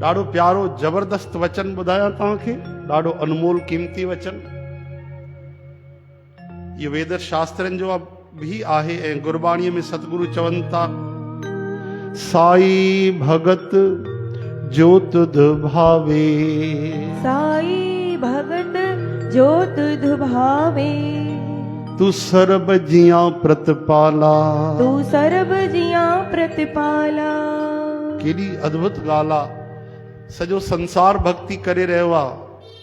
ॾाढो प्यारो ज़बरदस्त वचन ॿुधायां तव्हांखे, ॾाढो अनमोल क़ीमती वचन। इहो वेद शास्त्रनि जो भी आहे ऐं गुरबाणीअ में सतगुरु चवनि था, साई भगत ज्योत भावे, साई भगत ज्योत भावे, तू सर्ब जिया प्रतिपाला, तू सर्ब जिया प्रतिपाला। केॾी अद्भुत ॻाल्हि आहे। सॼो संसार भक्ति करे रहियो आहे,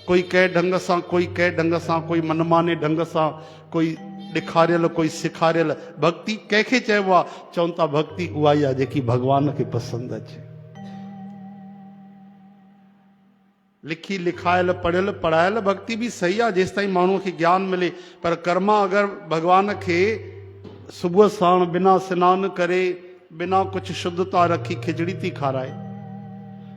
कोई कंहिं ढंग सां, कोई कंहिं ढंग सां, कोई मनमाने ढंग सां, कोई ॾेखारियल, कोई सेखारियल। भक्ति कंहिंखे चइबो आहे? चवनि था भक्ति उहा ई आहे जेकी भॻवान खे पसंदि अचे। लिखी लिखायल, पढ़ियल पढ़ायल भक्ति भी सही आहे जेसि ताईं माण्हूअ खे ज्ञान मिले, पर कर्मा अगरि भॻवान खे सुबुह साण बिना सनानु करे, बिना कुझु शुद्धता रखी खिचड़ी थी खाराए,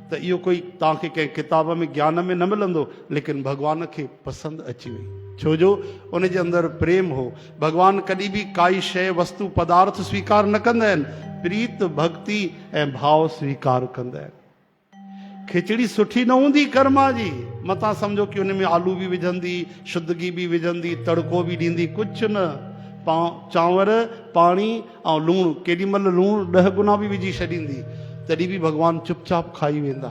त इहो कोई तव्हांखे कंहिं किताब में ज्ञान में न मिलंदो, लेकिन भॻवान खे पसंदि अची वई, छो जो उन जे अंदरि प्रेम हो। भॻवान कॾहिं बि काई शइ, वस्तु, पदार्थ स्वीकार न कंदा आहिनि, प्रीत, भक्ति ऐं भाव स्वीकार कंदा आहिनि। खिचड़ी सुठी न हूंदी कर्मा जी, मतां सम्झो कि उन में आलू बि विझंदी, शुद्धगी बि विझंदी, तड़को बि ॾींदी, कुझु न, चांवर, पाणी ऐं लूणु, केॾी महिल लूणु 10 गुना बि विझी छॾींदी, तॾहिं बि भॻवान चुपचाप खाई वेंदा।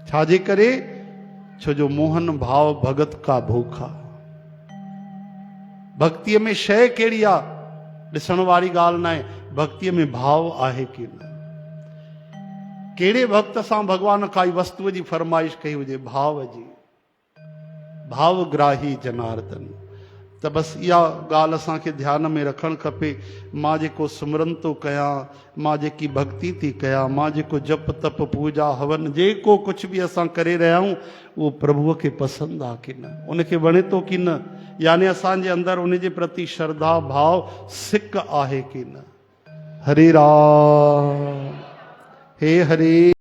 छाजे करे? छो जो मोहन भाव भगत का भूखा। भक्तिअ में शइ कहिड़ी आहे ॾिसण वारी ॻाल्हि न आहे, भक्तिअ में भाव आहे कि न। कहिड़े भक्त सां भॻवान काई वस्तुअ जी फरमाइश कई हुजे, भाव जी, भावग्राही जनार्दन। त बसि इहा ॻाल्हि असांखे ध्यान में रखणु खपे। मां जेको सुमरन थो कयां, मां जेकी भक्ति थी कयां, मां जेको जप तप पूजा हवन, जेको कुझु बि असां करे रहिया आहियूं, उहो प्रभुअ खे पसंदि आहे कि न, उनखे वणे थो कि न, यानी असांजे अंदरि उन जे प्रति श्रद्धा भाव सिक आहे कि न। हरे राम, हे हरे।